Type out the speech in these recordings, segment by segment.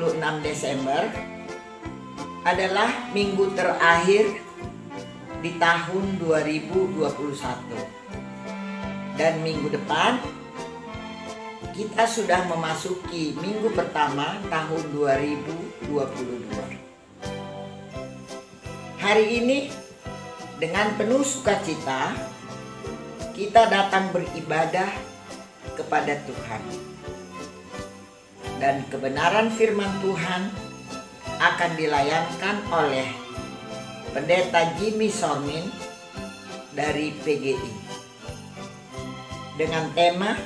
26 Desember adalah minggu terakhir di tahun 2021. Dan minggu depan kita sudah memasuki minggu pertama tahun 2022. Hari ini dengan penuh sukacita kita datang beribadah kepada Tuhan. Dan kebenaran firman Tuhan akan dilayankan oleh Pendeta Jimmy Sormin dari PGI dengan tema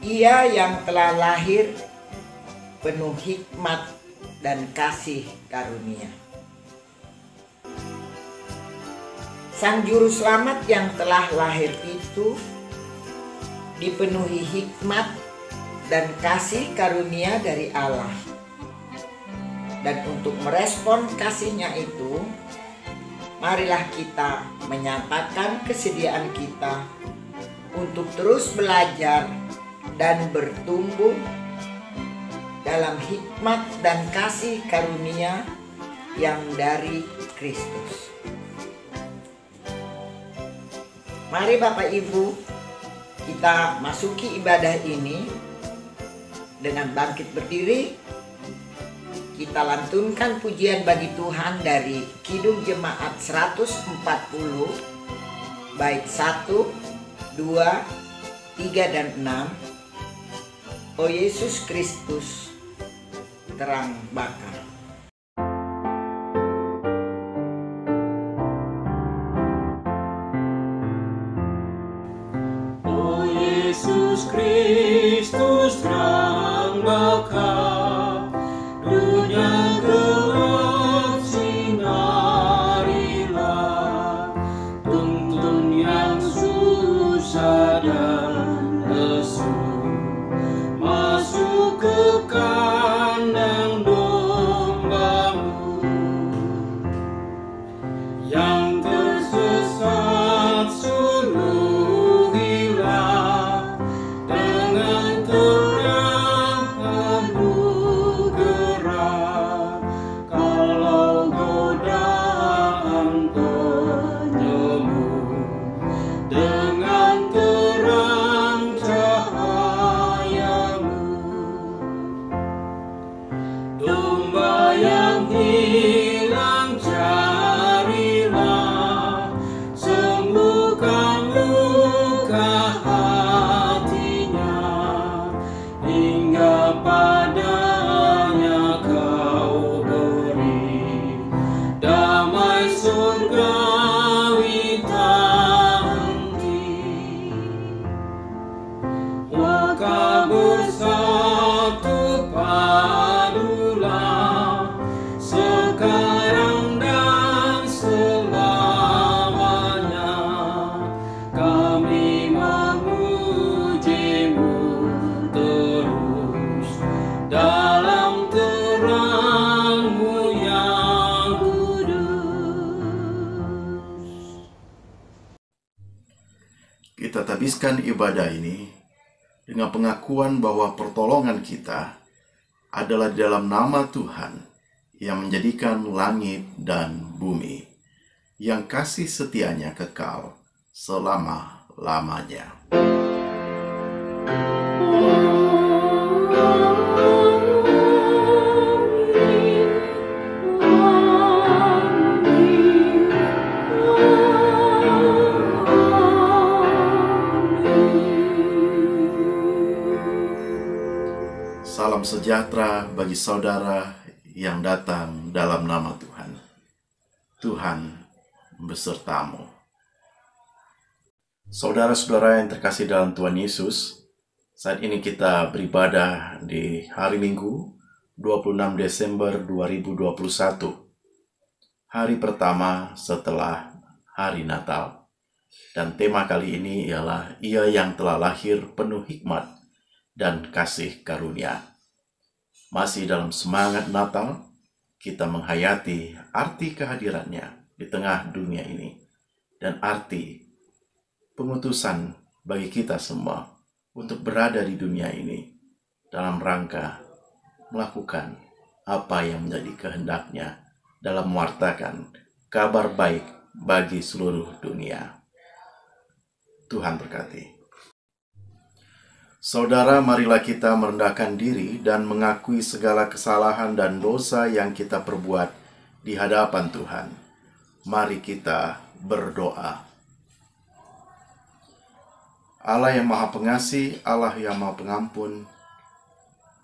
Ia yang telah lahir penuh hikmat dan kasih karunia. Sang Juru Selamat yang telah lahir itu dipenuhi hikmat dan kasih karunia dari Allah. Dan untuk merespon kasihnya itu, marilah kita menyatakan kesediaan kita untuk terus belajar dan bertumbuh dalam hikmat dan kasih karunia yang dari Kristus. Mari Bapak Ibu, kita masuki ibadah ini dengan bangkit berdiri. Kita lantunkan pujian bagi Tuhan dari Kidung Jemaat 140 bait 1, 2, 3 dan 6. O Yesus Kristus terang bakar. O Yesus Kristus terang bakar, dunia gelap sinarilah, tuntun yang susah dan lesu, masuk ke kandang dombamu. Yang tersesat suluhilah, dengan terang anugerah. Kalau godaan penemu, dengan terang cahayamu. Domba yang hilang carilah, sembuhkan luka hatinya, hingga padanya kau beri damai surgawi tak henti. Maka bersatu padulah, sekarang dan selamanya. Kami memujimu terus dalam terang-Mu yang kudus. Kita habiskan ibadah ini dengan pengakuan bahwa pertolongan kita adalah di dalam nama Tuhan yang menjadikan langit dan bumi, yang kasih setianya kekal selama-lamanya. Salam sejahtera bagi saudara yang datang dalam nama Tuhan. Tuhan besertamu. Saudara-saudara yang terkasih dalam Tuhan Yesus, saat ini kita beribadah di hari Minggu 26 Desember 2021, hari pertama setelah hari Natal. Dan tema kali ini ialah Ia yang telah lahir penuh hikmat dan kasih karunia. Masih dalam semangat Natal, kita menghayati arti kehadirannya di tengah dunia ini dan arti pengutusan bagi kita semua untuk berada di dunia ini dalam rangka melakukan apa yang menjadi kehendak-Nya dalam mewartakan kabar baik bagi seluruh dunia. Tuhan berkati. Saudara, marilah kita merendahkan diri dan mengakui segala kesalahan dan dosa yang kita perbuat di hadapan Tuhan. Mari kita berdoa. Allah yang Maha Pengasih, Allah yang Maha Pengampun,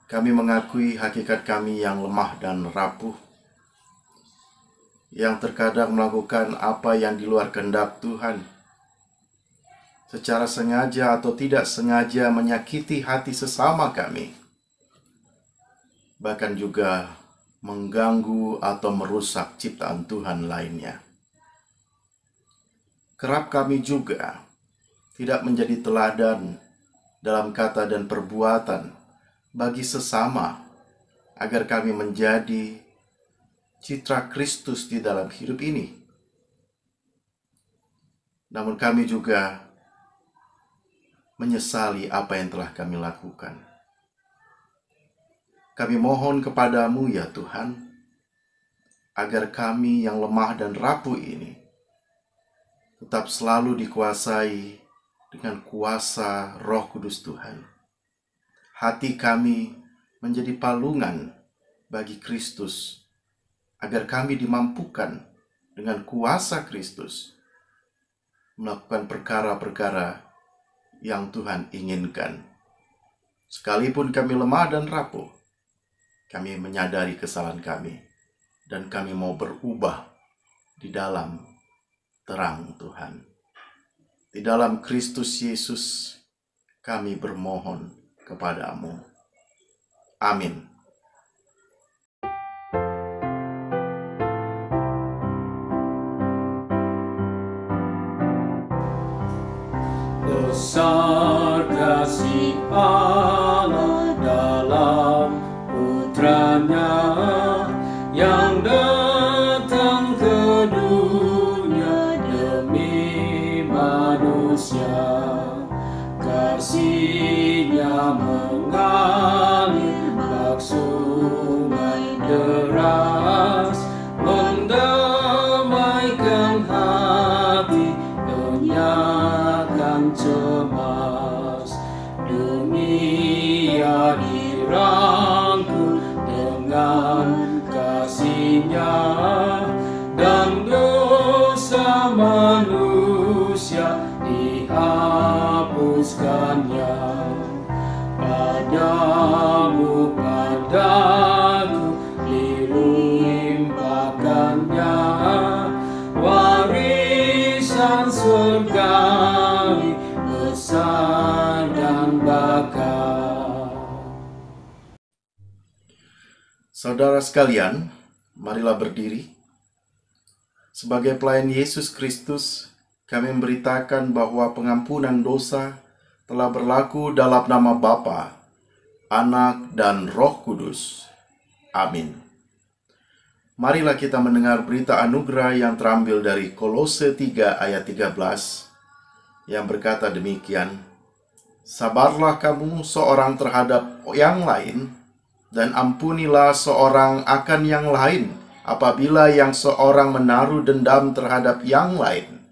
kami mengakui hakikat kami yang lemah dan rapuh, yang terkadang melakukan apa yang di luar kehendak Tuhan, secara sengaja atau tidak sengaja menyakiti hati sesama kami, bahkan juga mengganggu atau merusak ciptaan Tuhan lainnya. Kerap kami juga tidak menjadi teladan dalam kata dan perbuatan bagi sesama, agar kami menjadi citra Kristus di dalam hidup ini. Namun kami juga menyesali apa yang telah kami lakukan. Kami mohon kepadamu ya Tuhan, agar kami yang lemah dan rapuh ini tetap selalu dikuasai dengan kuasa Roh Kudus Tuhan. Hati kami menjadi palungan bagi Kristus, agar kami dimampukan dengan kuasa Kristus melakukan perkara-perkara yang Tuhan inginkan. Sekalipun kami lemah dan rapuh, kami menyadari kesalahan kami, dan kami mau berubah di dalam terang Tuhan. Di dalam Kristus Yesus, kami bermohon kepadamu. Amin. Besar kasih Allah dalam Putranya yang datang ke dunia demi manusia. Kasih-Nya mengalir bak sungai deras, mendamaikan hati, menyakan cemas. Dunia dirangkul dengan kasih-Nya, dan dosa manusia dihapuskannya. Padamu, padaku dilimpahkannya warisan surgawi besar dan bakal. Saudara sekalian, marilah berdiri. Sebagai pelayan Yesus Kristus, kami memberitakan bahwa pengampunan dosa telah berlaku dalam nama Bapa, Anak, dan Roh Kudus. Amin. Marilah kita mendengar berita anugerah yang terambil dari Kolose 3 ayat 13 yang berkata demikian: Sabarlah kamu seorang terhadap yang lain, dan ampunilah seorang akan yang lain apabila yang seorang menaruh dendam terhadap yang lain.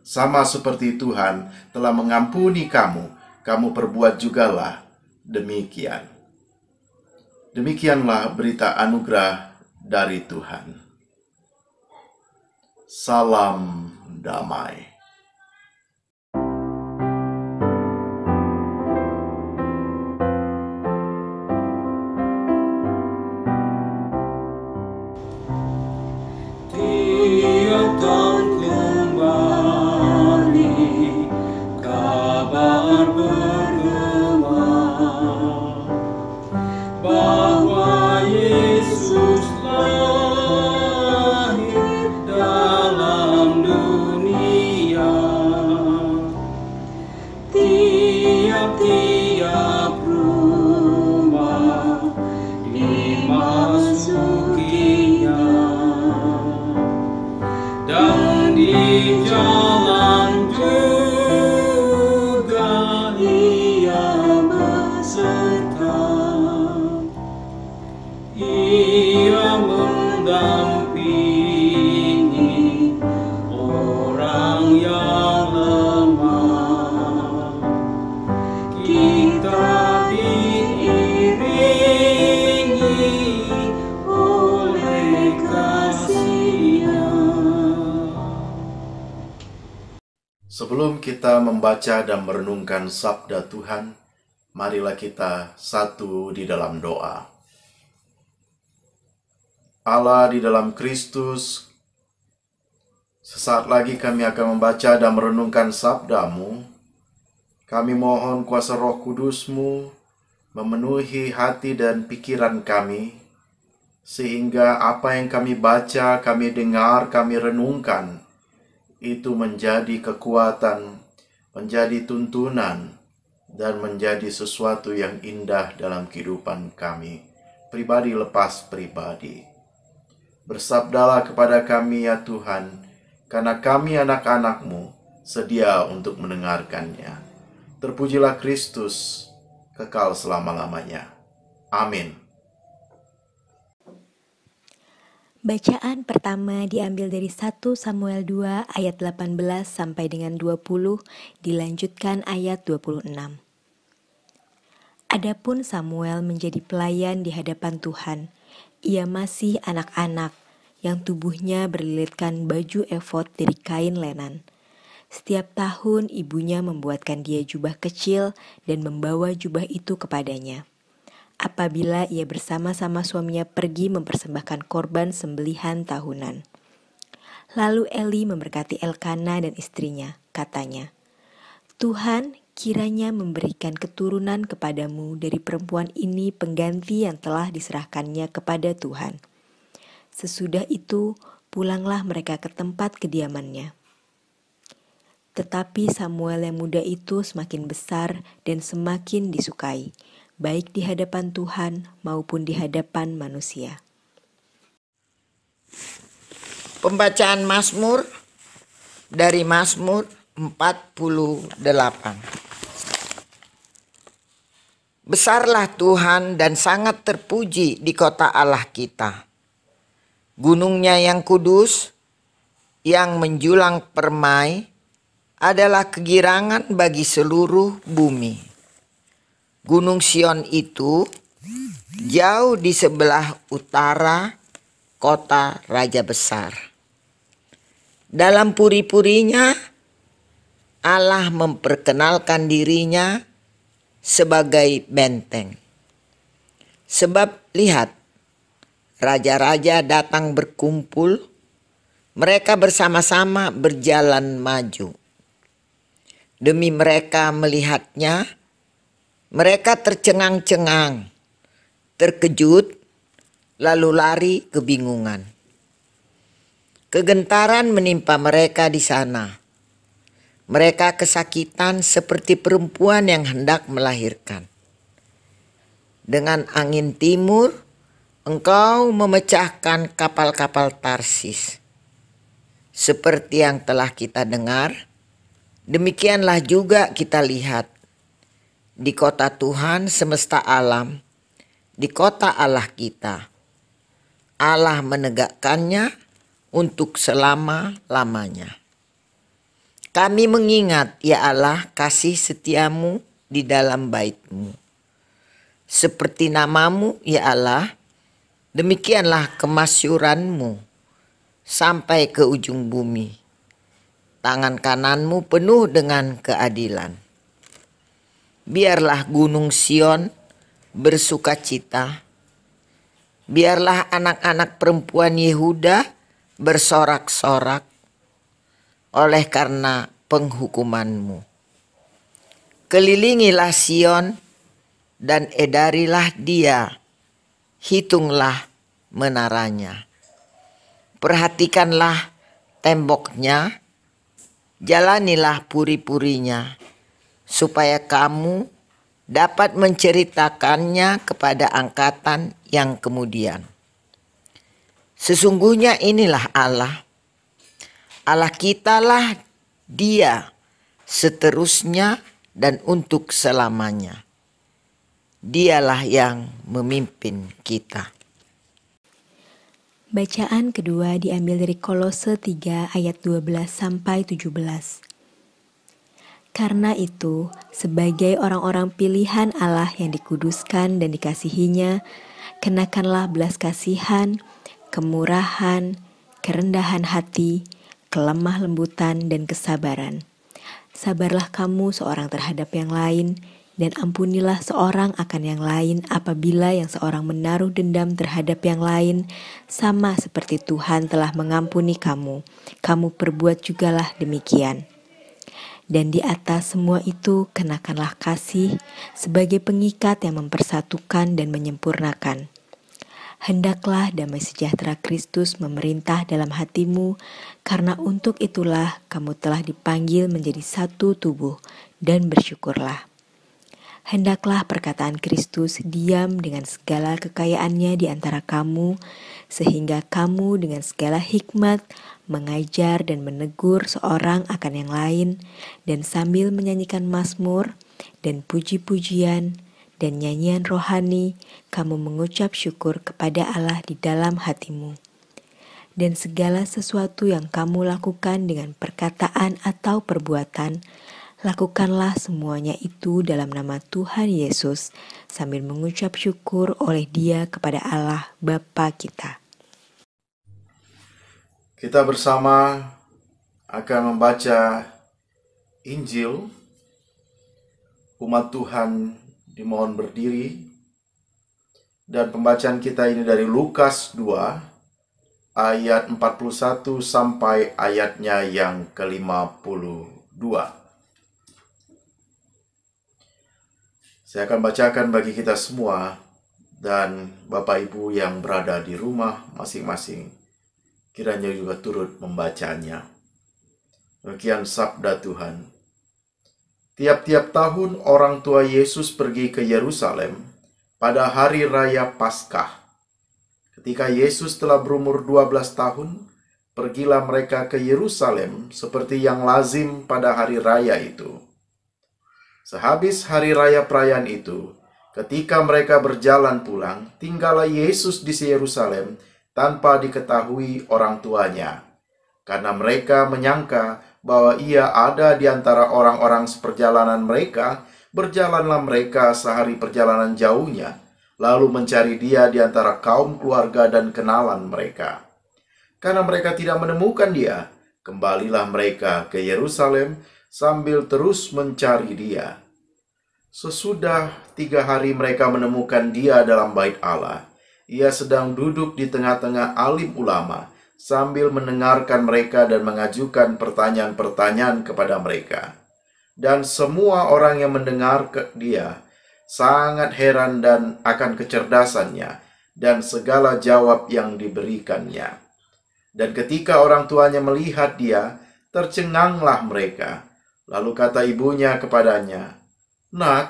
Sama seperti Tuhan telah mengampuni kamu, kamu perbuat jugalah demikian. Demikianlah berita anugerah dari Tuhan. Salam damai. Tiap tahun kembali kabar bergema bahwa Yesus lahir dalam dunia. Tiap-tiap rumah dimasukinya, dan di jalan juga Ia beserta. Dia mendampingi orang yang lemah. Kita diiringi oleh kasih-Nya. Sebelum kita membaca dan merenungkan sabda Tuhan, marilah kita satu di dalam doa. Allah di dalam Kristus, sesaat lagi kami akan membaca dan merenungkan sabda-Mu. Kami mohon kuasa Roh Kudus-Mu memenuhi hati dan pikiran kami, sehingga apa yang kami baca, kami dengar, kami renungkan, itu menjadi kekuatan, menjadi tuntunan, dan menjadi sesuatu yang indah dalam kehidupan kami, pribadi lepas pribadi. Bersabdalah kepada kami ya Tuhan, karena kami anak-anak-Mu sedia untuk mendengarkannya. Terpujilah Kristus, kekal selama-lamanya. Amin. Bacaan pertama diambil dari 1 Samuel 2 ayat 18 sampai dengan 20, dilanjutkan ayat 26. Adapun Samuel menjadi pelayan di hadapan Tuhan. Ia masih anak-anak yang tubuhnya berlilitkan baju efod dari kain lenan. Setiap tahun ibunya membuatkan dia jubah kecil dan membawa jubah itu kepadanya. Apabila ia bersama-sama suaminya pergi mempersembahkan korban sembelihan tahunan. Lalu Eli memberkati Elkana dan istrinya, katanya, Tuhan kiranya memberikan keturunan kepadamu dari perempuan ini pengganti yang telah diserahkannya kepada Tuhan. Sesudah itu pulanglah mereka ke tempat kediamannya. Tetapi Samuel yang muda itu semakin besar dan semakin disukai, baik di hadapan Tuhan maupun di hadapan manusia. Pembacaan Mazmur dari Mazmur 48. Besarlah Tuhan dan sangat terpuji di kota Allah kita. Gunungnya yang kudus, yang menjulang permai, adalah kegirangan bagi seluruh bumi. Gunung Sion itu jauh di sebelah utara kota Raja Besar. Dalam puri-purinya, Allah memperkenalkan dirinya sebagai benteng. Sebab lihat, raja-raja datang berkumpul, mereka bersama-sama berjalan maju. Demi mereka melihatnya, mereka tercengang-cengang, terkejut, lalu lari kebingungan. Kegentaran menimpa mereka di sana. Mereka kesakitan seperti perempuan yang hendak melahirkan. Dengan angin timur, engkau memecahkan kapal-kapal Tarsis. Seperti yang telah kita dengar, demikianlah juga kita lihat. Di kota Tuhan semesta alam, di kota Allah kita. Allah menegakkannya untuk selama-lamanya. Kami mengingat, ya Allah, kasih setiamu di dalam bait-Mu. Seperti namamu, ya Allah, demikianlah kemasyuran-Mu sampai ke ujung bumi. Tangan kananmu penuh dengan keadilan. Biarlah gunung Sion bersukacita. Biarlah anak-anak perempuan Yehuda bersorak-sorak oleh karena penghukuman-Mu. Kelilingilah Sion dan edarilah dia, hitunglah menaranya. Perhatikanlah temboknya, jalanilah puri-purinya, supaya kamu dapat menceritakannya kepada angkatan yang kemudian. Sesungguhnya inilah Allah. Allah kitalah Dia seterusnya dan untuk selamanya. Dialah yang memimpin kita. Bacaan kedua diambil dari Kolose 3 ayat 12 sampai 17. Karena itu, sebagai orang-orang pilihan Allah yang dikuduskan dan dikasihinya, kenakanlah belas kasihan, kemurahan, kerendahan hati, kelemah lembutan, dan kesabaran. Sabarlah kamu seorang terhadap yang lain, dan ampunilah seorang akan yang lain apabila yang seorang menaruh dendam terhadap yang lain, sama seperti Tuhan telah mengampuni kamu. Kamu perbuat jugalah demikian. Dan di atas semua itu kenakanlah kasih sebagai pengikat yang mempersatukan dan menyempurnakan. Hendaklah damai sejahtera Kristus memerintah dalam hatimu, karena untuk itulah kamu telah dipanggil menjadi satu tubuh, dan bersyukurlah. Hendaklah perkataan Kristus diam dengan segala kekayaannya di antara kamu, sehingga kamu dengan segala hikmat mengajar dan menegur seorang akan yang lain, dan sambil menyanyikan mazmur dan puji-pujian dan nyanyian rohani, kamu mengucap syukur kepada Allah di dalam hatimu. Dan segala sesuatu yang kamu lakukan dengan perkataan atau perbuatan, lakukanlah semuanya itu dalam nama Tuhan Yesus, sambil mengucap syukur oleh Dia kepada Allah Bapa kita. Kita bersama akan membaca Injil. Umat Tuhan dimohon berdiri. Dan pembacaan kita ini dari Lukas 2 ayat 41 sampai ayatnya yang ke-52. Saya akan bacakan bagi kita semua dan Bapak Ibu yang berada di rumah masing-masing kiranya juga turut membacanya. Demikian sabda Tuhan. Tiap-tiap tahun orang tua Yesus pergi ke Yerusalem pada hari raya Paskah. Ketika Yesus telah berumur 12 tahun, pergilah mereka ke Yerusalem seperti yang lazim pada hari raya itu. Sehabis hari raya perayaan itu, ketika mereka berjalan pulang, tinggallah Yesus di Yerusalem tanpa diketahui orang tuanya. Karena mereka menyangka bahwa ia ada di antara orang-orang seperjalanan mereka, berjalanlah mereka sehari perjalanan jauhnya, lalu mencari dia di antara kaum keluarga dan kenalan mereka. Karena mereka tidak menemukan dia, kembalilah mereka ke Yerusalem sambil terus mencari dia. Sesudah 3 hari mereka menemukan dia dalam bait Allah. Ia sedang duduk di tengah-tengah alim ulama sambil mendengarkan mereka dan mengajukan pertanyaan-pertanyaan kepada mereka. Dan semua orang yang mendengar dia sangat heran dan akan kecerdasannya dan segala jawab yang diberikannya. Dan ketika orang tuanya melihat dia, tercenganglah mereka. Lalu kata ibunya kepadanya, "Nak,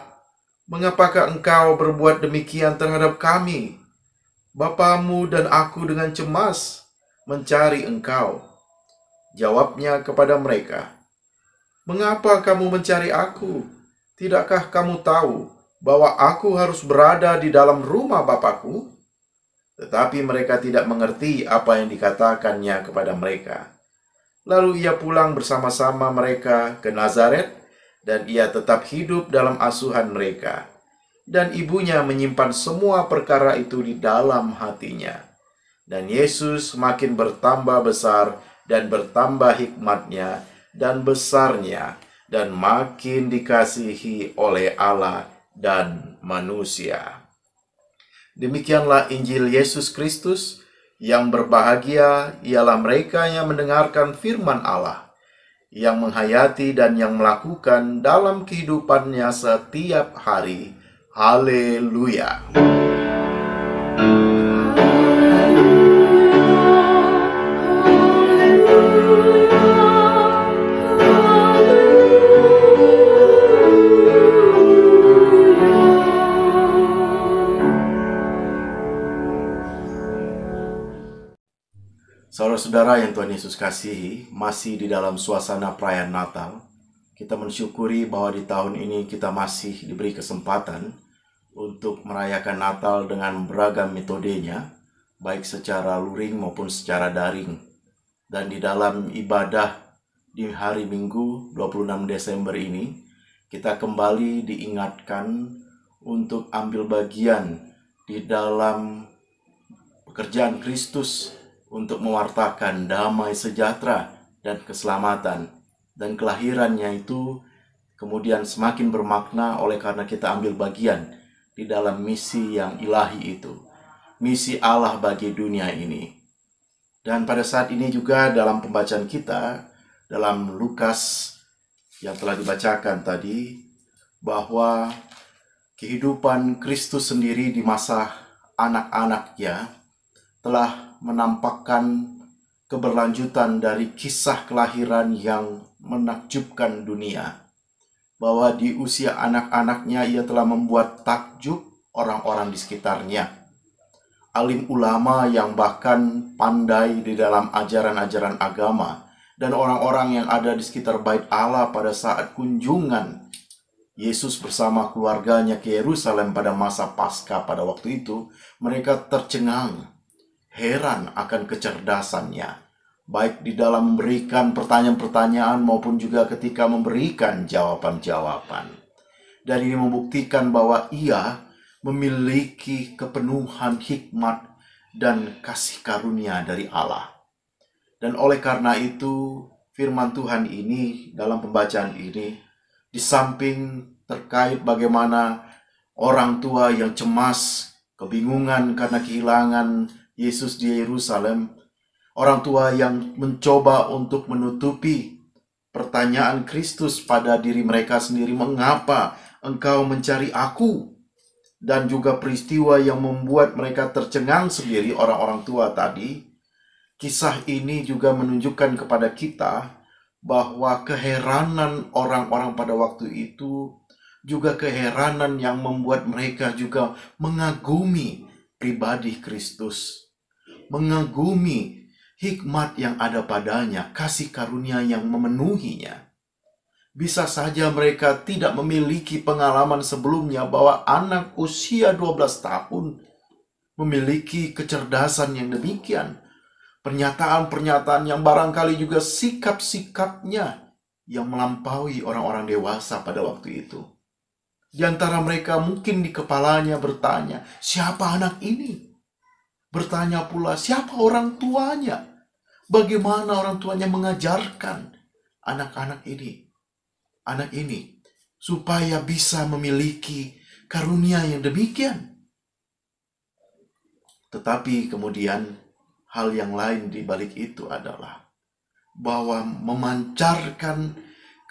mengapakah engkau berbuat demikian terhadap kami? Bapamu dan aku dengan cemas mencari engkau." Jawabnya kepada mereka, "Mengapa kamu mencari aku? Tidakkah kamu tahu bahwa aku harus berada di dalam rumah Bapakku?" Tetapi mereka tidak mengerti apa yang dikatakannya kepada mereka. Lalu ia pulang bersama-sama mereka ke Nazaret, dan ia tetap hidup dalam asuhan mereka. Dan ibunya menyimpan semua perkara itu di dalam hatinya. Dan Yesus semakin bertambah besar dan bertambah hikmatnya dan besarnya, dan makin dikasihi oleh Allah dan manusia. Demikianlah Injil Yesus Kristus. Yang berbahagia ialah mereka yang mendengarkan firman Allah, yang menghayati dan yang melakukan dalam kehidupannya setiap hari. Haleluya. Saudara-saudara yang Tuhan Yesus kasihi, masih di dalam suasana perayaan Natal, kita mensyukuri bahwa di tahun ini kita masih diberi kesempatan untuk merayakan Natal dengan beragam metodenya, baik secara luring maupun secara daring. Dan di dalam ibadah di hari Minggu 26 Desember ini, kita kembali diingatkan untuk ambil bagian di dalam pekerjaan Kristus untuk mewartakan damai sejahtera dan keselamatan. Dan kelahirannya itu kemudian semakin bermakna oleh karena kita ambil bagian di dalam misi yang ilahi itu. Misi Allah bagi dunia ini. Dan pada saat ini juga dalam pembacaan kita, dalam Lukas yang telah dibacakan tadi, bahwa kehidupan Kristus sendiri di masa anak-anaknya telah menampakkan keberlanjutan dari kisah kelahiran yang menakjubkan dunia. Bahwa di usia anak-anaknya ia telah membuat takjub orang-orang di sekitarnya. Alim ulama yang bahkan pandai di dalam ajaran-ajaran agama, dan orang-orang yang ada di sekitar Bait Allah pada saat kunjungan Yesus bersama keluarganya ke Yerusalem pada masa Paskah pada waktu itu, mereka tercengang, heran akan kecerdasannya, baik di dalam memberikan pertanyaan-pertanyaan maupun juga ketika memberikan jawaban-jawaban. Dan ini membuktikan bahwa ia memiliki kepenuhan hikmat dan kasih karunia dari Allah. Dan oleh karena itu, firman Tuhan ini dalam pembacaan ini, di samping terkait bagaimana orang tua yang cemas, kebingungan karena kehilangan Yesus di Yerusalem, orang tua yang mencoba untuk menutupi pertanyaan Kristus pada diri mereka sendiri, mengapa engkau mencari aku? Dan juga peristiwa yang membuat mereka tercengang sendiri, orang-orang tua tadi. Kisah ini juga menunjukkan kepada kita bahwa keheranan orang-orang pada waktu itu juga keheranan yang membuat mereka juga mengagumi pribadi Kristus, mengagumi hikmat yang ada padanya, kasih karunia yang memenuhinya. Bisa saja mereka tidak memiliki pengalaman sebelumnya bahwa anak usia 12 tahun memiliki kecerdasan yang demikian. Pernyataan-pernyataan yang barangkali juga sikap-sikapnya yang melampaui orang-orang dewasa pada waktu itu. Di antara mereka mungkin di kepalanya bertanya, siapa anak ini? Bertanya pula, siapa orang tuanya? Bagaimana orang tuanya mengajarkan anak-anak ini supaya bisa memiliki karunia yang demikian? Tetapi kemudian hal yang lain di balik itu adalah bahwa memancarkan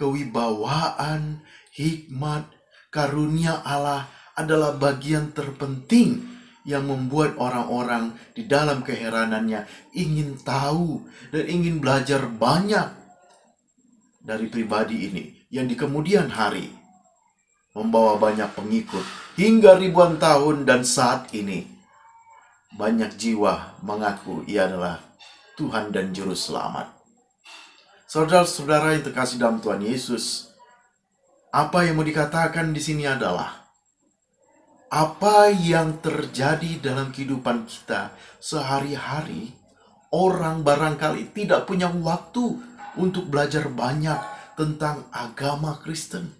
kewibawaan, hikmat, karunia Allah adalah bagian terpenting yang membuat orang-orang di dalam keheranannya ingin tahu dan ingin belajar banyak dari pribadi ini, yang di kemudian hari membawa banyak pengikut hingga ribuan tahun, dan saat ini banyak jiwa mengaku ia adalah Tuhan dan Juru Selamat. Saudara-saudara yang terkasih dalam Tuhan Yesus, apa yang mau dikatakan di sini adalah apa yang terjadi dalam kehidupan kita sehari-hari. Orang barangkali tidak punya waktu untuk belajar banyak tentang agama Kristen,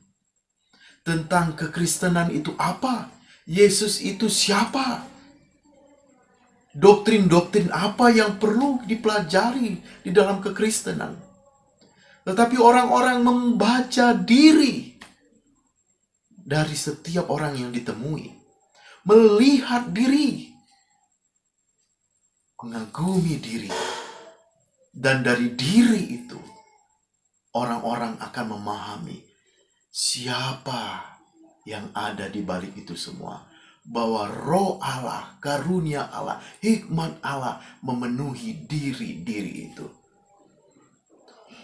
tentang kekristenan itu apa, Yesus itu siapa, doktrin-doktrin apa yang perlu dipelajari di dalam kekristenan. Tetapi orang-orang membaca diri dari setiap orang yang ditemui, melihat diri, mengagumi diri, dan dari diri itu orang-orang akan memahami siapa yang ada di balik itu semua. Bahwa roh Allah, karunia Allah, hikmat Allah memenuhi diri-diri itu.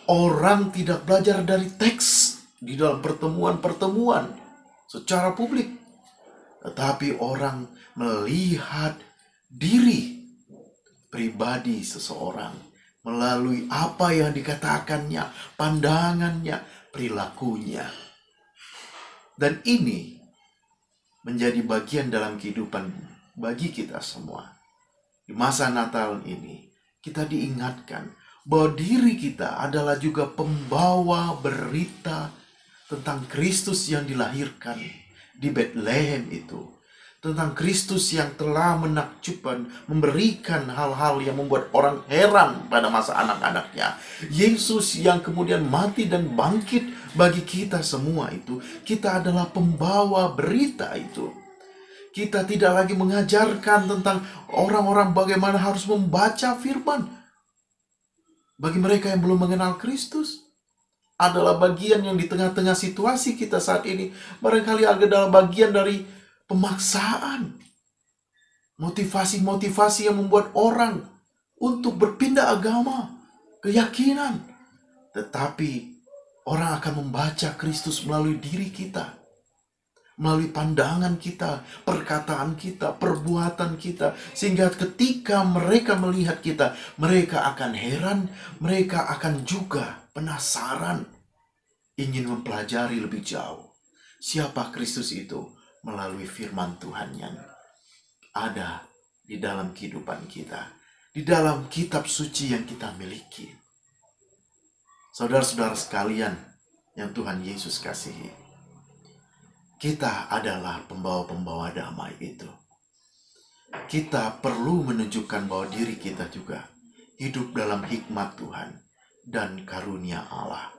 Orang tidak belajar dari teks di dalam pertemuan-pertemuan secara publik, tetapi orang melihat diri pribadi seseorang melalui apa yang dikatakannya, pandangannya, perilakunya. Dan ini menjadi bagian dalam kehidupan bagi kita semua. Di Di masa Natal ini, kita diingatkan bahwa diri kita adalah juga pembawa berita tentang Kristus yang dilahirkan di Bethlehem itu. Tentang Kristus yang telah menakjubkan, memberikan hal-hal yang membuat orang heran pada masa anak-anaknya. Yesus yang kemudian mati dan bangkit bagi kita semua itu. Kita adalah pembawa berita itu. Kita tidak lagi mengajarkan tentang orang-orang bagaimana harus membaca firman. Bagi mereka yang belum mengenal Kristus, adalah bagian yang di tengah-tengah situasi kita saat ini. Barangkali adalah bagian dari pemaksaan. Motivasi-motivasi yang membuat orang untuk berpindah agama, keyakinan. Tetapi orang akan membaca Kristus melalui diri kita. Melalui pandangan kita, perkataan kita, perbuatan kita. Sehingga ketika mereka melihat kita, mereka akan heran, mereka akan juga penasaran, ingin mempelajari lebih jauh siapa Kristus itu melalui firman Tuhan yang ada di dalam kehidupan kita, di dalam kitab suci yang kita miliki. Saudara-saudara sekalian yang Tuhan Yesus kasihi, kita adalah pembawa-pembawa damai itu. Kita perlu menunjukkan bahwa diri kita juga hidup dalam hikmat Tuhan dan karunia Allah.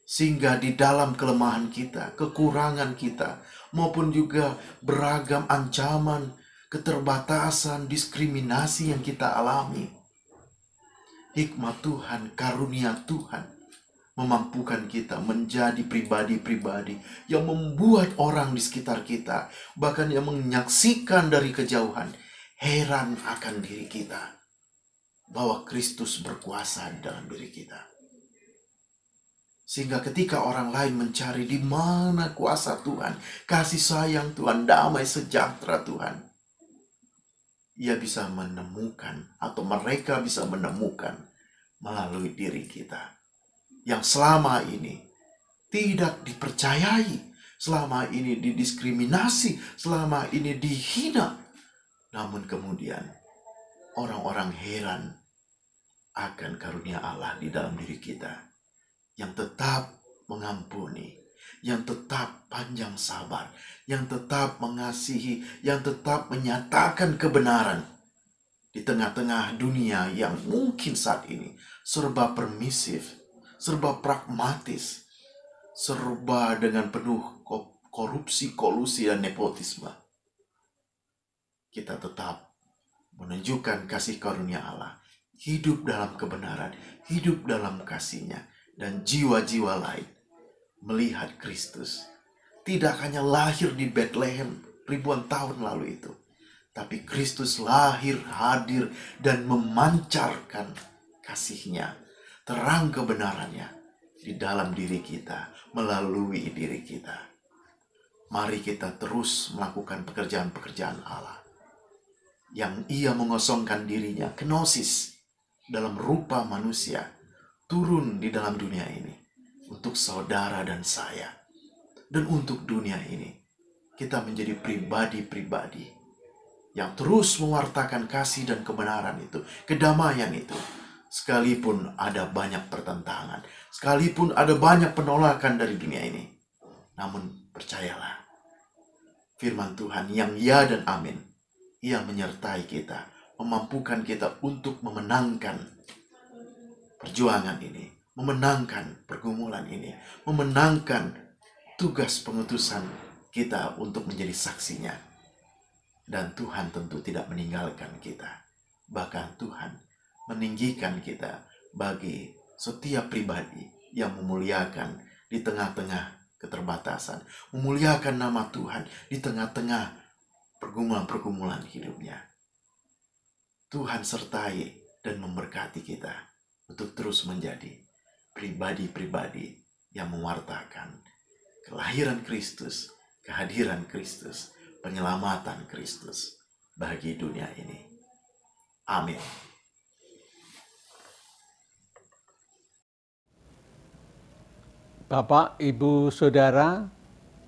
Sehingga di dalam kelemahan kita, kekurangan kita, maupun juga beragam ancaman, keterbatasan, diskriminasi yang kita alami, hikmat Tuhan, karunia Tuhan memampukan kita menjadi pribadi-pribadi yang membuat orang di sekitar kita, bahkan yang menyaksikan dari kejauhan, heran akan diri kita, bahwa Kristus berkuasa dalam diri kita. Sehingga ketika orang lain mencari di mana kuasa Tuhan, kasih sayang Tuhan, damai sejahtera Tuhan, ia bisa menemukan, atau mereka bisa menemukan melalui diri kita. Yang selama ini tidak dipercayai, selama ini didiskriminasi, selama ini dihina. Namun kemudian orang-orang heran akan karunia Allah di dalam diri kita, yang tetap mengampuni, yang tetap panjang sabar, yang tetap mengasihi, yang tetap menyatakan kebenaran di tengah-tengah dunia yang mungkin saat ini serba permisif, serba pragmatis, serba dengan penuh korupsi, kolusi, dan nepotisme. Kita tetap menunjukkan kasih karunia Allah, hidup dalam kebenaran, hidup dalam kasih-Nya, dan jiwa-jiwa lain melihat Kristus. Tidak hanya lahir di Bethlehem ribuan tahun lalu itu, tapi Kristus lahir, hadir, dan memancarkan kasih-Nya, terang kebenarannya di dalam diri kita, melalui diri kita. Mari kita terus melakukan pekerjaan-pekerjaan Allah, yang Ia mengosongkan dirinya, kenosis, dalam rupa manusia, turun di dalam dunia ini untuk saudara dan saya, dan untuk dunia ini. Kita menjadi pribadi-pribadi yang terus mewartakan kasih dan kebenaran itu, kedamaian itu, sekalipun ada banyak pertentangan, sekalipun ada banyak penolakan dari dunia ini. Namun percayalah, firman Tuhan yang ya dan amin, Ia menyertai kita, memampukan kita untuk memenangkan perjuangan ini, memenangkan pergumulan ini, memenangkan tugas pengutusan kita untuk menjadi saksinya. Dan Tuhan tentu tidak meninggalkan kita. Bahkan Tuhan meninggikan kita bagi setiap pribadi yang memuliakan di tengah-tengah keterbatasan, memuliakan nama Tuhan di tengah-tengah pergumulan-pergumulan hidupnya. Tuhan sertai dan memberkati kita untuk terus menjadi pribadi-pribadi yang mewartakan kelahiran Kristus, kehadiran Kristus, penyelamatan Kristus bagi dunia ini. Amin. Bapak, Ibu, Saudara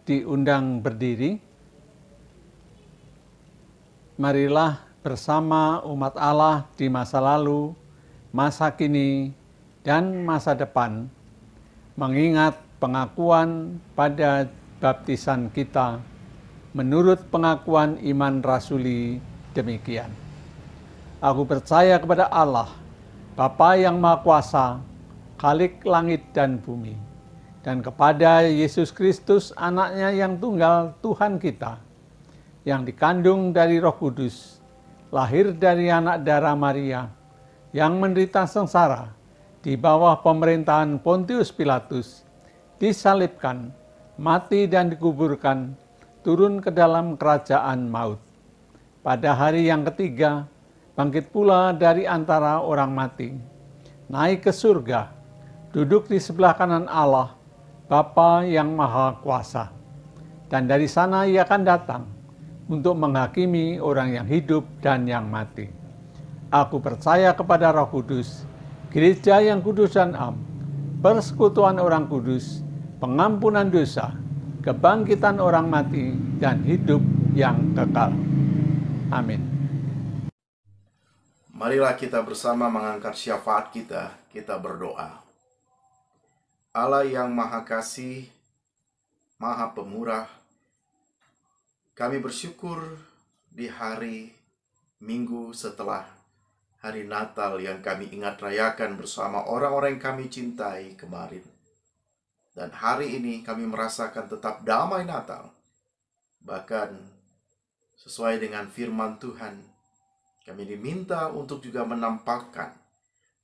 diundang berdiri. Marilah bersama umat Allah di masa lalu, masa kini, dan masa depan, mengingat pengakuan pada baptisan kita menurut pengakuan iman rasuli demikian. Aku percaya kepada Allah, Bapa yang Maha Kuasa, Khalik langit dan bumi, dan kepada Yesus Kristus, anaknya yang tunggal Tuhan kita, yang dikandung dari Roh Kudus, lahir dari anak darah Maria, yang menderita sengsara di bawah pemerintahan Pontius Pilatus, disalibkan, mati dan dikuburkan, turun ke dalam kerajaan maut. Pada hari yang ketiga, bangkit pula dari antara orang mati, naik ke surga, duduk di sebelah kanan Allah, Bapa yang Maha Kuasa. Dan dari sana ia akan datang untuk menghakimi orang yang hidup dan yang mati. Aku percaya kepada Roh Kudus, Gereja yang kudus dan am, persekutuan orang kudus, pengampunan dosa, kebangkitan orang mati, dan hidup yang kekal. Amin. Marilah kita bersama mengangkat syafaat kita berdoa. Allah yang Maha Kasih, Maha Pemurah, kami bersyukur di hari Minggu setelah hari Natal yang kami ingat rayakan bersama orang-orang yang kami cintai kemarin. Dan hari ini kami merasakan tetap damai Natal. Bahkan sesuai dengan firman Tuhan, kami diminta untuk juga menampakkan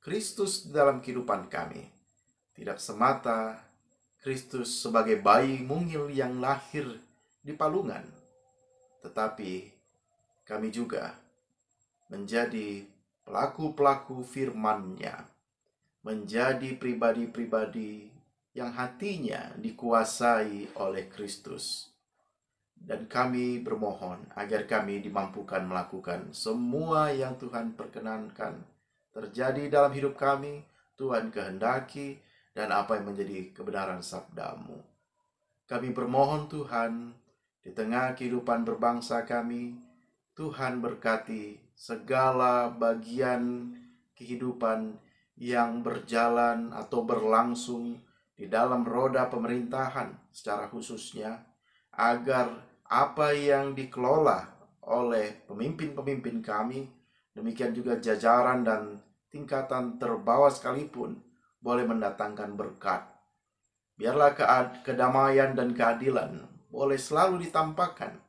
Kristus dalam kehidupan kami. Tidak semata Kristus sebagai bayi mungil yang lahir di palungan, tetapi kami juga menjadi pelaku-pelaku firman-Nya, menjadi pribadi-pribadi yang hatinya dikuasai oleh Kristus. Dan kami bermohon agar kami dimampukan melakukan semua yang Tuhan perkenankan terjadi dalam hidup kami, Tuhan kehendaki, dan apa yang menjadi kebenaran sabda-Mu. Kami bermohon Tuhan, di tengah kehidupan berbangsa kami, Tuhan berkati segala bagian kehidupan yang berjalan atau berlangsung di dalam roda pemerintahan secara khususnya, agar apa yang dikelola oleh pemimpin-pemimpin kami, demikian juga jajaran dan tingkatan terbawah sekalipun, boleh mendatangkan berkat. Biarlah kedamaian dan keadilan boleh selalu ditampakkan,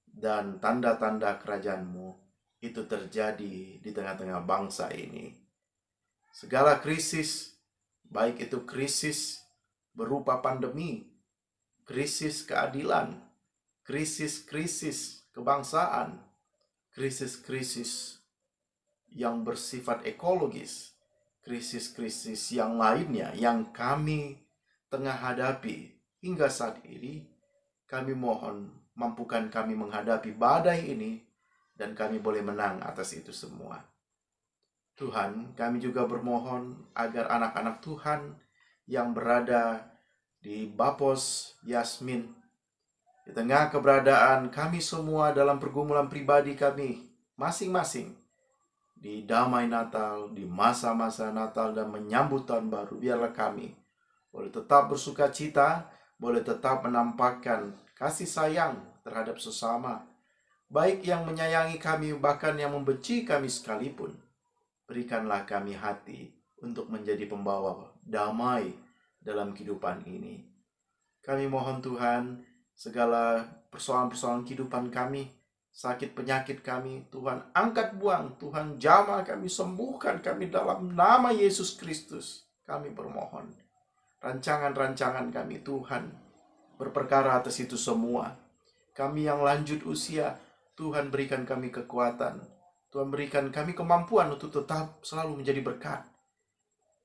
dan tanda-tanda kerajaan-Mu itu terjadi di tengah-tengah bangsa ini. Segala krisis, baik itu krisis berupa pandemi, krisis keadilan, krisis-krisis kebangsaan, krisis-krisis yang bersifat ekologis, krisis-krisis yang lainnya yang kami tengah hadapi hingga saat ini, kami mohon mampukan kami menghadapi badai ini, dan kami boleh menang atas itu semua. Tuhan, kami juga bermohon agar anak-anak Tuhan yang berada di Bapos Yasmin, di tengah keberadaan kami semua dalam pergumulan pribadi kami masing-masing, di damai Natal, di masa-masa Natal dan menyambut tahun baru, biarlah kami boleh tetap bersuka cita, boleh tetap menampakkan kasih sayang terhadap sesama, baik yang menyayangi kami, bahkan yang membenci kami sekalipun. Berikanlah kami hati untuk menjadi pembawa damai dalam kehidupan ini. Kami mohon Tuhan, segala persoalan-persoalan kehidupan kami, sakit penyakit kami, Tuhan angkat buang, Tuhan jamah kami, sembuhkan kami dalam nama Yesus Kristus. Kami bermohon, rancangan-rancangan kami Tuhan berperkara atas itu semua. Kami yang lanjut usia, Tuhan berikan kami kekuatan, Tuhan berikan kami kemampuan untuk tetap selalu menjadi berkat.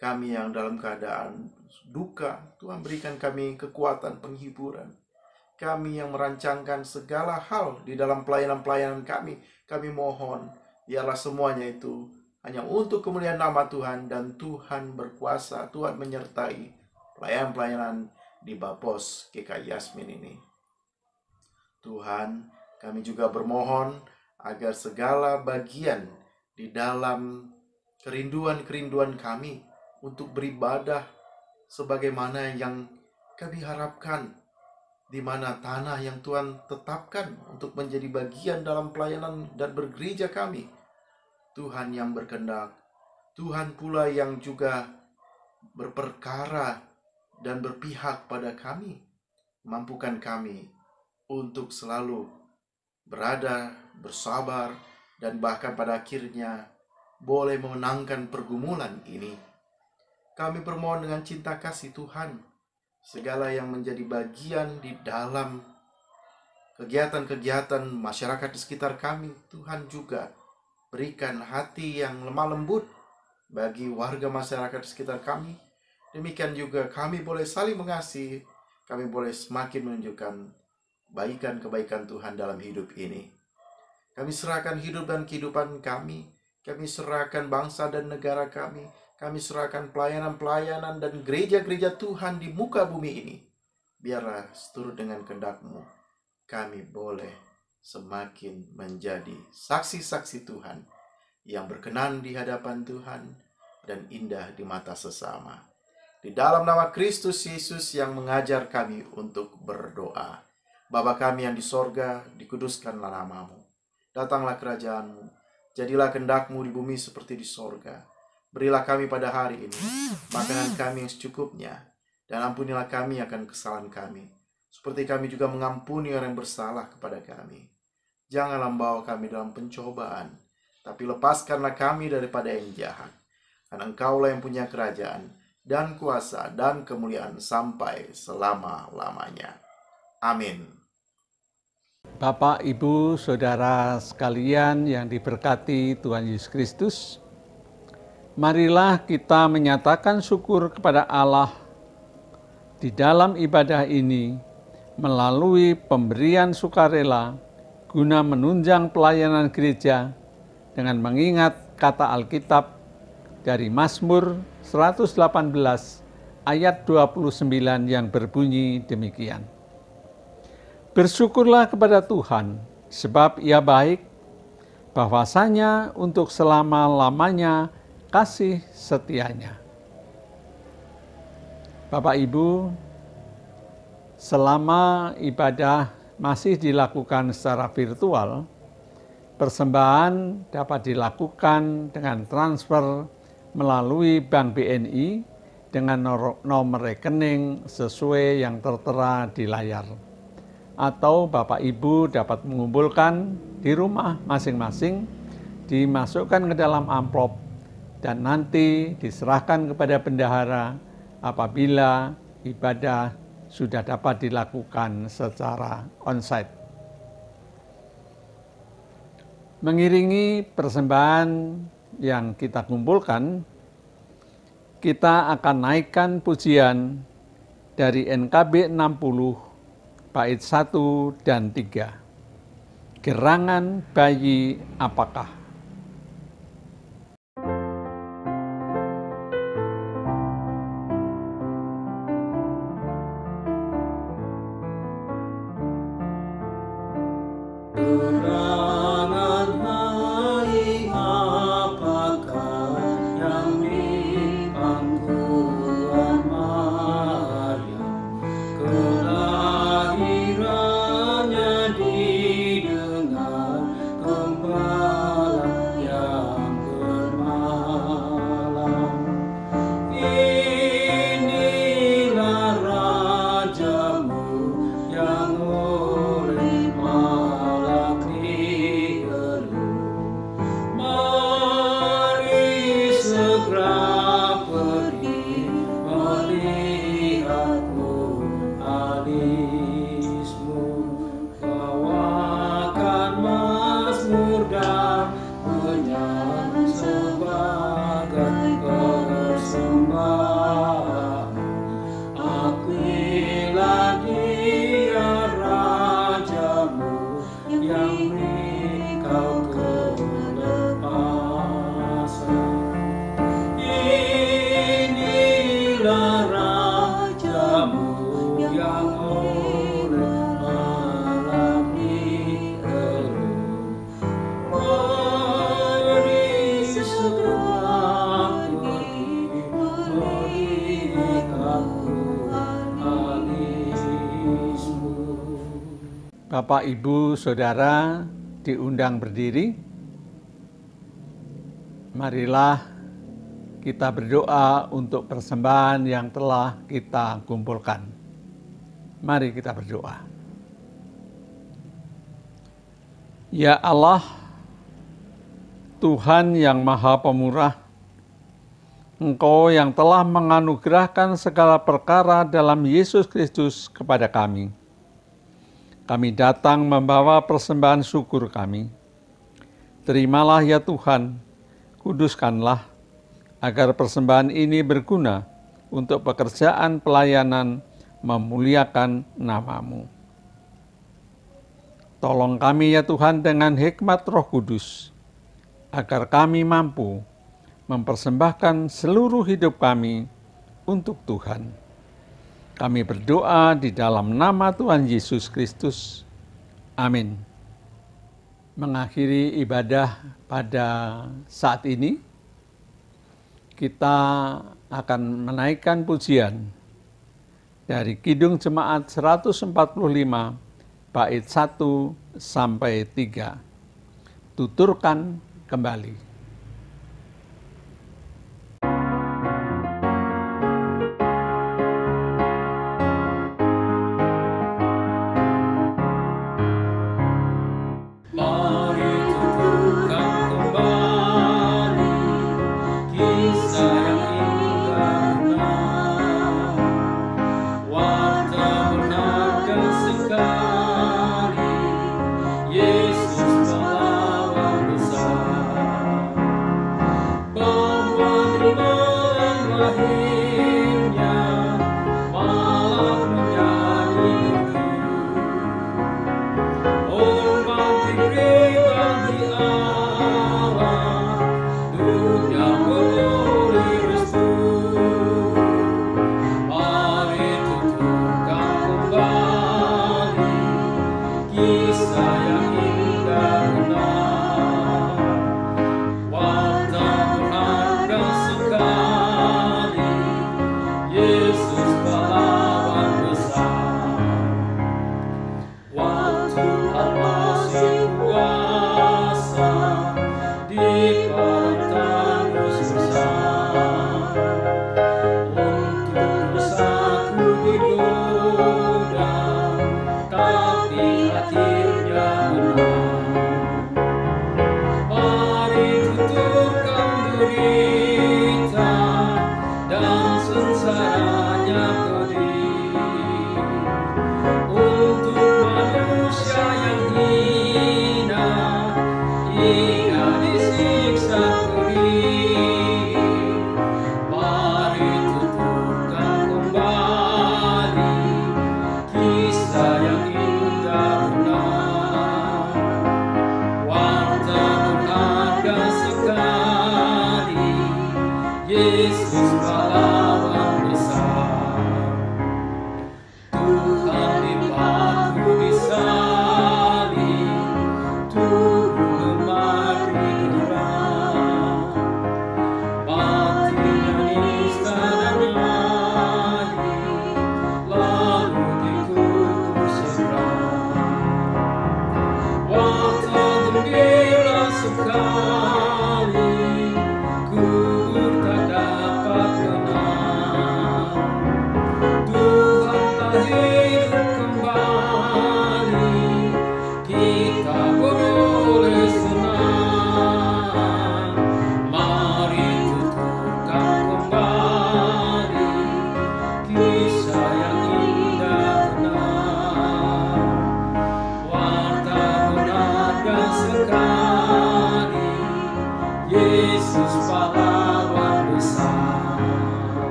Kami yang dalam keadaan duka, Tuhan berikan kami kekuatan penghiburan. Kami yang merancangkan segala hal di dalam pelayanan-pelayanan kami mohon, biarlah semuanya itu hanya untuk kemuliaan nama Tuhan, dan Tuhan berkuasa, Tuhan menyertai pelayanan-pelayanan di Bapos GKI Yasmin ini. Tuhan, kami juga bermohon agar segala bagian di dalam kerinduan-kerinduan kami untuk beribadah sebagaimana yang kami harapkan, di mana tanah yang Tuhan tetapkan untuk menjadi bagian dalam pelayanan dan bergereja kami, Tuhan yang berkehendak, Tuhan pula yang juga berperkara dan berpihak pada kami. Mampukan kami untuk selalu berada, bersabar, dan bahkan pada akhirnya boleh memenangkan pergumulan ini. Kami bermohon dengan cinta kasih Tuhan, segala yang menjadi bagian di dalam kegiatan-kegiatan masyarakat di sekitar kami, Tuhan juga berikan hati yang lemah lembut bagi warga masyarakat di sekitar kami. Demikian juga kami boleh saling mengasihi, kami boleh semakin menunjukkan kebaikan Tuhan dalam hidup ini. Kami serahkan hidup dan kehidupan kami serahkan bangsa dan negara kami serahkan pelayanan-pelayanan dan gereja-gereja Tuhan di muka bumi ini. Biarlah seturut dengan kehendak-Mu, kami boleh semakin menjadi saksi-saksi Tuhan yang berkenan di hadapan Tuhan dan indah di mata sesama. Di dalam nama Kristus Yesus yang mengajar kami untuk berdoa. Bapa kami yang di sorga, dikuduskanlah nama-Mu. Datanglah kerajaan-Mu, jadilah kehendak-Mu di bumi seperti di sorga. Berilah kami pada hari ini makanan kami yang secukupnya, dan ampunilah kami akan kesalahan kami, seperti kami juga mengampuni orang yang bersalah kepada kami. Janganlah membawa kami dalam pencobaan, tapi lepaskanlah kami daripada yang jahat. Karena Engkaulah yang punya kerajaan, dan kuasa, dan kemuliaan sampai selama-lamanya. Amin. Bapak, Ibu, Saudara sekalian yang diberkati Tuhan Yesus Kristus, marilah kita menyatakan syukur kepada Allah di dalam ibadah ini melalui pemberian sukarela guna menunjang pelayanan gereja dengan mengingat kata Alkitab dari Mazmur 118 ayat 29 yang berbunyi demikian. Bersyukurlah kepada Tuhan, sebab Ia baik, bahwasanya untuk selama-lamanya kasih setianya. Bapak Ibu, selama ibadah masih dilakukan secara virtual, persembahan dapat dilakukan dengan transfer melalui Bank BNI dengan nomor rekening sesuai yang tertera di layar. Atau Bapak Ibu dapat mengumpulkan di rumah masing-masing, dimasukkan ke dalam amplop, dan nanti diserahkan kepada bendahara apabila ibadah sudah dapat dilakukan secara onsite. Mengiringi persembahan yang kita kumpulkan, kita akan naikkan pujian dari NKB 60 bait 1 dan 3. Gerangan bayi apakah? Kelahirannya didengar gembala Bapak, Ibu, Saudara diundang berdiri. Marilah kita berdoa untuk persembahan yang telah kita kumpulkan. Mari kita berdoa. Ya Allah, Tuhan yang Maha Pemurah, Engkau yang telah menganugerahkan segala perkara dalam Yesus Kristus kepada kami. Kami datang membawa persembahan syukur kami. Terimalah ya Tuhan, kuduskanlah, agar persembahan ini berguna untuk pekerjaan pelayanan memuliakan nama-Mu. Tolong kami ya Tuhan dengan hikmat Roh Kudus, agar kami mampu mempersembahkan seluruh hidup kami untuk Tuhan. Kami berdoa di dalam nama Tuhan Yesus Kristus. Amin. Mengakhiri ibadah pada saat ini, kita akan menaikkan pujian dari Kidung Jemaat 145, bait 1 sampai 3. Tuturkan kembali.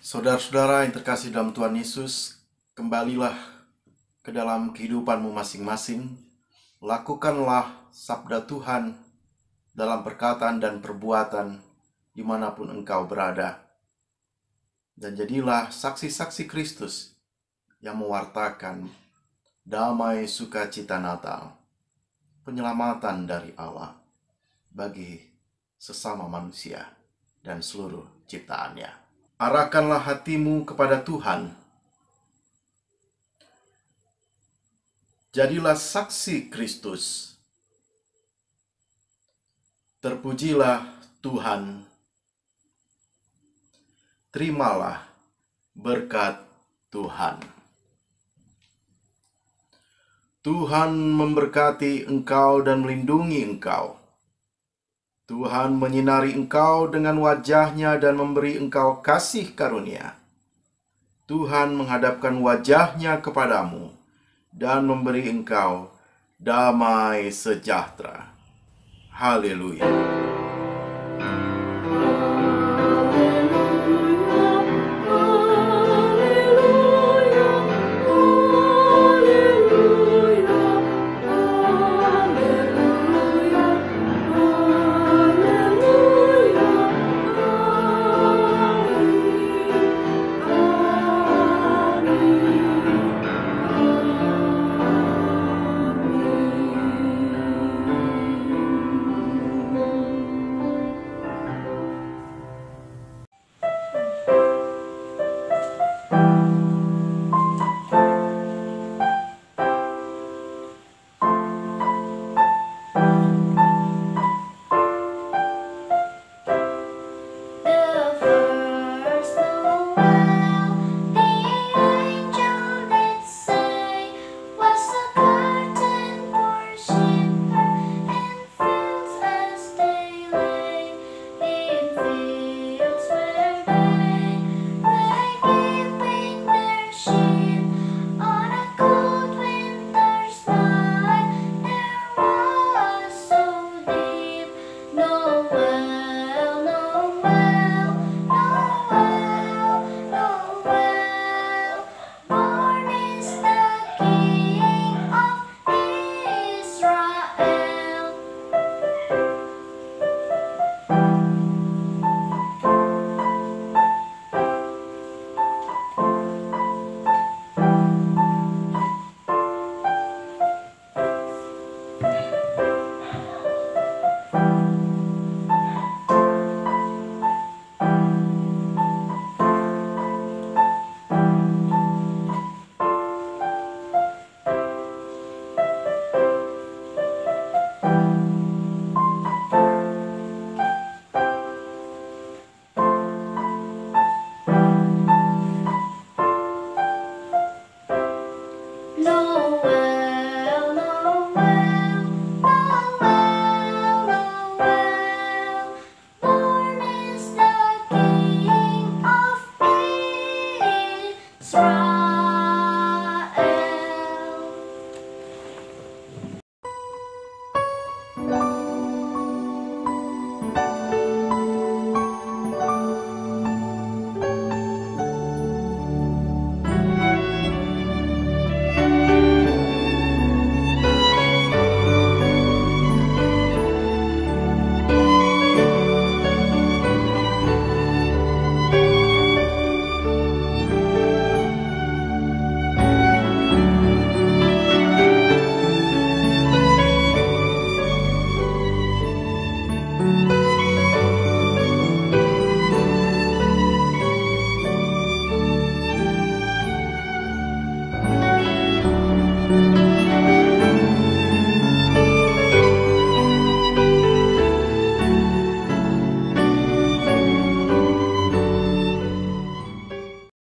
Saudara-saudara yang terkasih dalam Tuhan Yesus, kembalilah ke dalam kehidupanmu masing-masing. Lakukanlah sabda Tuhan dalam perkataan dan perbuatan dimanapun engkau berada. Dan jadilah saksi-saksi Kristus yang mewartakan damai sukacita Natal, penyelamatan dari Allah. bagi sesama manusia dan seluruh ciptaannya. Arahkanlah hatimu kepada Tuhan. Jadilah saksi Kristus. Terpujilah Tuhan. Terimalah berkat Tuhan. Tuhan memberkati engkau dan melindungi engkau. Tuhan menyinari engkau dengan wajah-Nya dan memberi engkau kasih karunia. Tuhan menghadapkan wajah-Nya kepadamu dan memberi engkau damai sejahtera. Haleluya.